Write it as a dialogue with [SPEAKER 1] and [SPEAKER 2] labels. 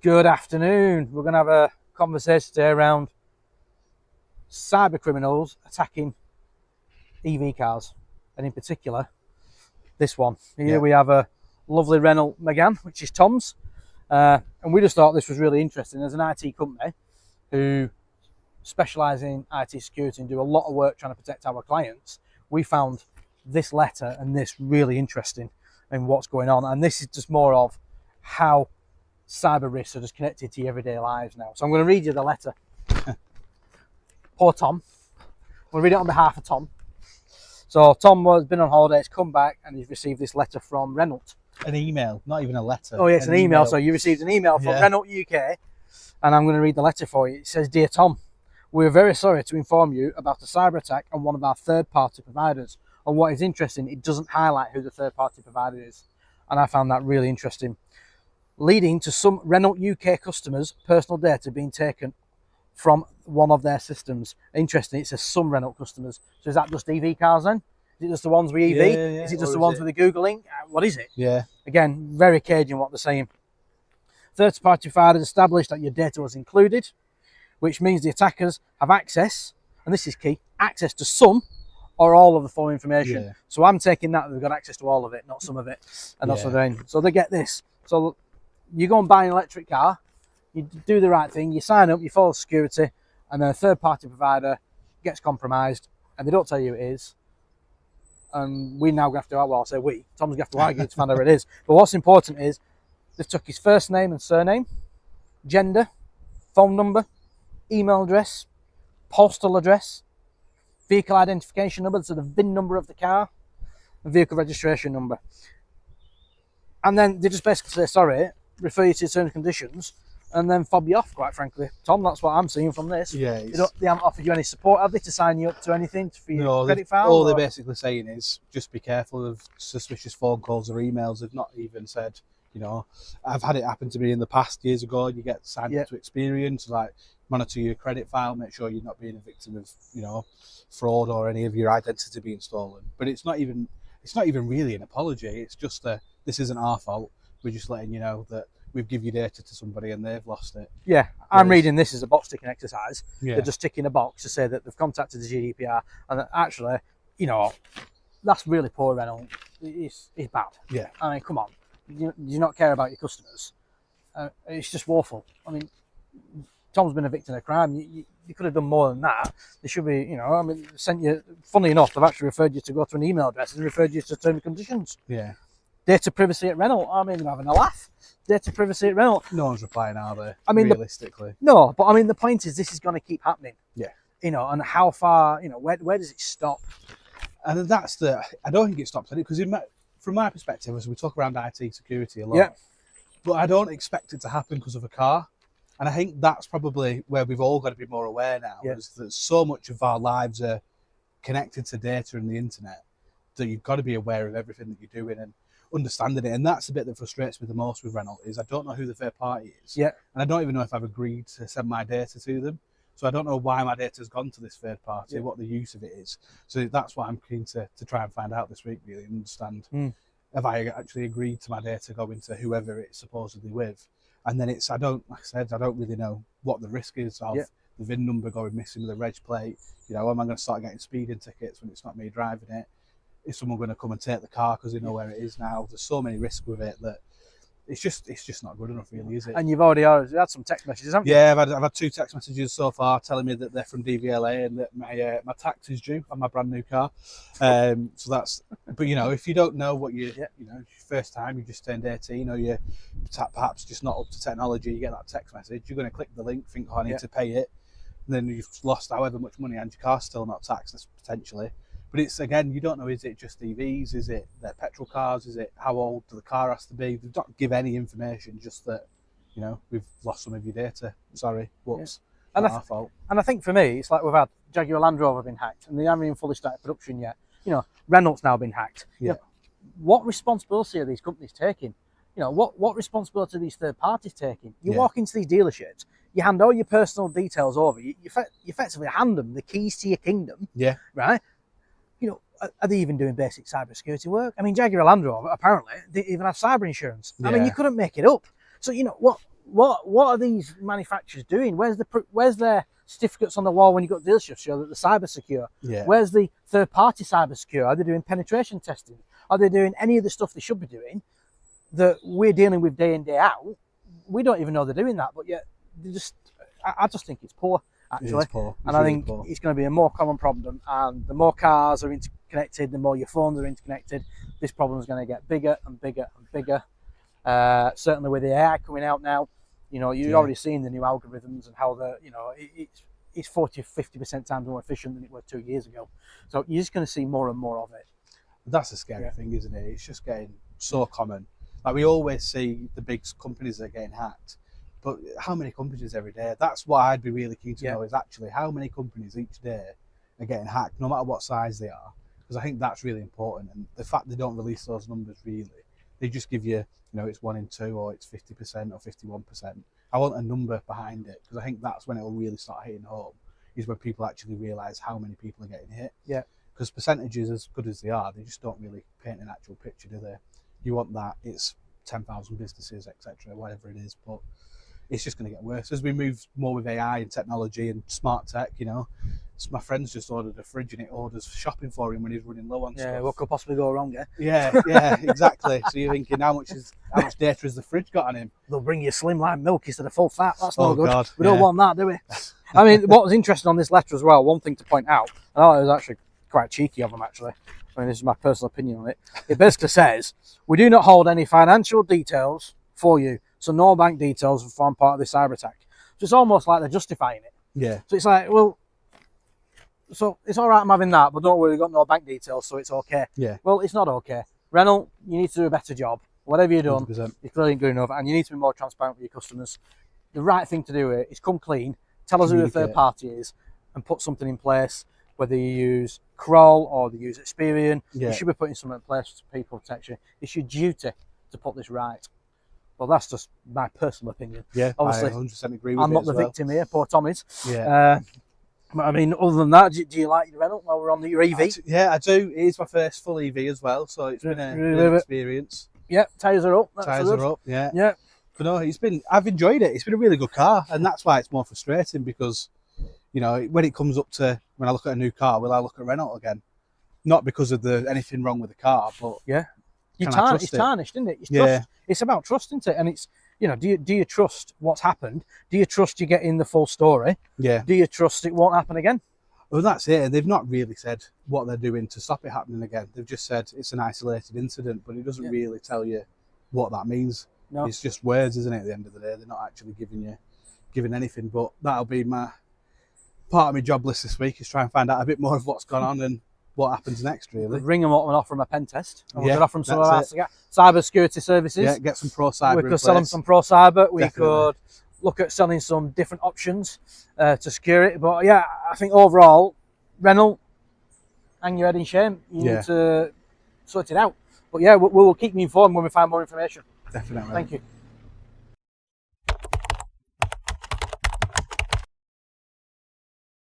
[SPEAKER 1] Good afternoon. We're going to have a conversation today around cyber criminals attacking EV cars, and in particular, this one. Here we have a lovely Renault Megane, which is Tom's, and we just thought this was really interesting. As an IT company who specialise in IT security and do a lot of work trying to protect our clients, we found this letter and this really interesting in what's going on. And this is just more of how cyber risks are just connected to your everyday lives now. So I'm going to read you the letter. Poor Tom. I'm going to read it on behalf of Tom. So Tom has been on holiday, he's come back, and he's received this letter from Renault.
[SPEAKER 2] An email, not even a letter.
[SPEAKER 1] Oh yeah, it's an email. So you received an email from Renault UK, and I'm going to read the letter for you. It says, "Dear Tom, we are very sorry to inform you about a cyber attack on one of our third-party providers. And what is interesting, it doesn't highlight who the third-party provider is." And I found that really interesting. "Leading to some Renault UK customers' personal data being taken from one of their systems." Interesting, it says some Renault customers. So is that just EV cars then? Is it just the ones with EV?
[SPEAKER 2] Yeah.
[SPEAKER 1] Is it just the ones with the Google link? What is it?
[SPEAKER 2] Yeah.
[SPEAKER 1] Again, very cagey in what they're saying. "Third-party providers established that your data was included, which means the attackers have access," and this is key, access to some or all of the phone information.
[SPEAKER 2] Yeah.
[SPEAKER 1] So I'm taking that they've got access to all of it, not some of it. And that's what they're doing. So they get this. So you go and buy an electric car, you do the right thing, you sign up, you follow security, and then a third-party provider gets compromised, and they don't tell you who it is. And we now have to, well, I'll say we, Tom's going to have to argue to find out who it is. But what's important is they've took his first name and surname, gender, phone number, email address, postal address, vehicle identification number, so the VIN number of the car, and vehicle registration number. And then they just basically say, sorry, refer you to terms and conditions, and then fob you off, quite frankly. Tom, that's what I'm seeing from this.
[SPEAKER 2] Yeah.
[SPEAKER 1] They haven't offered you any support, have they, to sign you up to anything for your credit file?
[SPEAKER 2] All they're basically saying is just be careful of suspicious phone calls or emails. They've not even said, I've had it happen to me in the past years ago. You get signed up to Experience, like monitor your credit file, make sure you're not being a victim of, fraud or any of your identity being stolen. But it's not even really an apology. It's just this isn't our fault. We're just letting you know that we've given your data to somebody and they've lost it. Yeah,
[SPEAKER 1] I'm reading this as a box ticking exercise.
[SPEAKER 2] Yeah.
[SPEAKER 1] They're just ticking a box to say that they've contacted the GDPR, and that actually, that's really poor, Renault. It's bad.
[SPEAKER 2] Yeah.
[SPEAKER 1] I mean, come on. Do you not care about your customers? It's just woeful. I mean, Tom's been a victim of crime. You could have done more than that. They should be, sent you. Funny enough, they've actually referred you to go to an email address and referred you to terms and conditions.
[SPEAKER 2] Yeah.
[SPEAKER 1] Data privacy at Renault. I mean, they're having a laugh. Data privacy at Renault.
[SPEAKER 2] No one's replying, are they?
[SPEAKER 1] I mean,
[SPEAKER 2] realistically.
[SPEAKER 1] No, but I mean, the point is this is going to keep happening.
[SPEAKER 2] Yeah.
[SPEAKER 1] And how far, where does it stop?
[SPEAKER 2] And that's I don't think it stops at it, because from my perspective, as we talk around IT security a lot, but I don't expect it to happen because of a car. And I think that's probably where we've all got to be more aware now, is that so much of our lives are connected to data and the internet that you've got to be aware of everything that you're doing and understanding it. And that's the bit that frustrates me the most with Renault, is I don't know who the third party is.
[SPEAKER 1] Yeah.
[SPEAKER 2] And I don't even know if I've agreed to send my data to them. So I don't know why my data's gone to this third party, what the use of it is. So that's what I'm keen to try and find out this week, really, and understand. Have I actually agreed to my data going to whoever it's supposedly with? And then I don't really know what the risk is of the VIN number going missing with a reg plate. Am I going to start getting speeding tickets when it's not me driving it? Is someone going to come and take the car because they know where it is now? There's so many risks with it that it's just not good enough, really, is it?
[SPEAKER 1] And you've already had some text messages, haven't you?
[SPEAKER 2] Yeah, I've had 2 text messages so far telling me that they're from DVLA and that my tax is due on my brand new car. So that's, but if you don't know what first time you just turned 18, or you're perhaps just not up to technology, you get that text message, you're going to click the link, think, I need to pay it, and then you've lost however much money and your car's still not taxed, potentially. But it's, again, you don't know, is it just EVs? Is it their petrol cars? Is it how old the car has to be? They don't give any information, just that, we've lost some of your data. Sorry, whoops.
[SPEAKER 1] And
[SPEAKER 2] our fault.
[SPEAKER 1] And I think for me, it's like we've had Jaguar Land Rover been hacked, and they haven't even fully started production yet. Renault's now been hacked.
[SPEAKER 2] Yeah.
[SPEAKER 1] What responsibility are these companies taking? What responsibility are these third parties taking? You walk into these dealerships, you hand all your personal details over, you effectively hand them the keys to your kingdom.
[SPEAKER 2] Yeah.
[SPEAKER 1] Right? Are they even doing basic cybersecurity work? I mean, Jaguar Land Rover, apparently, they even have cyber insurance. I mean, you couldn't make it up. So, what are these manufacturers doing? Where's their certificates on the wall when you got dealerships show that the cyber secure?
[SPEAKER 2] Yeah.
[SPEAKER 1] Where's the third party cyber secure? Are they doing penetration testing? Are they doing any of the stuff they should be doing that we're dealing with day in, day out? We don't even know they're doing that, but yet I just think it's poor, actually.
[SPEAKER 2] It's poor.
[SPEAKER 1] And I think it's going to be a more common problem. And the more cars are interconnected, the more your phones are interconnected, this problem is going to get bigger and bigger and bigger. Certainly with the AI coming out now, you know, you've already seen the new algorithms and how it's 40 or 50% times more efficient than it was 2 years ago. So you're just going to see more and more of it.
[SPEAKER 2] That's the scary thing, isn't it? It's just getting so common. Like, we always see the big companies that are getting hacked, but how many companies every day? That's what I'd be really keen to know, is actually how many companies each day are getting hacked, no matter what size they are, because I think that's really important. And the fact they don't release those numbers, really, they just give you, you know, it's 1 in 2 or it's 50% or 51%. I want a number behind it, because I think that's when it will really start hitting home, is when people actually realise how many people are getting hit.
[SPEAKER 1] Yeah.
[SPEAKER 2] Because percentages, as good as they are, they just don't really paint an actual picture, do they? You want that, it's 10,000 businesses, etc., whatever it is, but it's just going to get worse as we move more with AI and technology and smart tech. You know, so my friend's just ordered a fridge and it orders shopping for him when he's running low on stuff.
[SPEAKER 1] Yeah, what could possibly go wrong?
[SPEAKER 2] Yeah, exactly. So you're thinking, how much data has the fridge got on him?
[SPEAKER 1] They'll bring you slim line milk instead of full fat. That's no good.
[SPEAKER 2] God,
[SPEAKER 1] we don't want that, do we? I mean, what was interesting on this letter as well, one thing to point out, I thought it was actually quite cheeky of them, actually. I mean, this is my personal opinion on it. It basically says, we do not hold any financial details for you, so no bank details will form part of this cyber attack. So it's almost like they're justifying it.
[SPEAKER 2] Yeah.
[SPEAKER 1] So it's like, well, so it's all right, I'm having that, but don't worry, we've got no bank details, so it's okay.
[SPEAKER 2] Yeah.
[SPEAKER 1] Well, it's not okay. Renault, you need to do a better job. Whatever you've done,
[SPEAKER 2] 100%.
[SPEAKER 1] it's clearly good enough, and you need to be more transparent with your customers. The right thing to do here is come clean, tell us who the third party is, and put something in place. Whether you use Kroll or you use Experian, you should be putting something in place for people protection. It's your duty to put this right. Well, that's just my personal opinion.
[SPEAKER 2] Yeah,
[SPEAKER 1] obviously,
[SPEAKER 2] I 100% agree with
[SPEAKER 1] I'm
[SPEAKER 2] it
[SPEAKER 1] not the victim here, poor Tommy's.
[SPEAKER 2] Yeah.
[SPEAKER 1] But I mean, other than that, do you like your Renault while we're on your EV?
[SPEAKER 2] I do. It is my first full EV as well, so it's been an experience.
[SPEAKER 1] Yeah, tyres are up.
[SPEAKER 2] Tyres are up, yeah.
[SPEAKER 1] Yeah.
[SPEAKER 2] But no, I've enjoyed it. It's been a really good car, and that's why it's more frustrating, because, you know, when it comes up to, when I look at a new car, will I look at Renault again? Not because of anything wrong with the car, but
[SPEAKER 1] it's tarnished, isn't it? It's trust. It's about trust, isn't it? And it's, you know, do you trust what's happened? Do you trust you're getting the full story?
[SPEAKER 2] Yeah.
[SPEAKER 1] Do you trust it won't happen again?
[SPEAKER 2] Well, that's it. And they've not really said what they're doing to stop it happening again. They've just said it's an isolated incident, but it doesn't really tell you what that means. No. It's just words, isn't it, at the end of the day? They're not actually giving anything. But that'll be part of my job list this week, is try and find out a bit more of what's gone on and what happens next, really.
[SPEAKER 1] Ring them up and offer them a pen test. We could offer them some of our cyber security services.
[SPEAKER 2] Yeah, get some pro cyber.
[SPEAKER 1] We could sell them some pro cyber. We could look at selling some different options to secure it. But yeah, I think overall, Renault, hang your head in shame. You need to sort it out. But yeah, we will keep you informed when we find more information.
[SPEAKER 2] Definitely.
[SPEAKER 1] Thank you.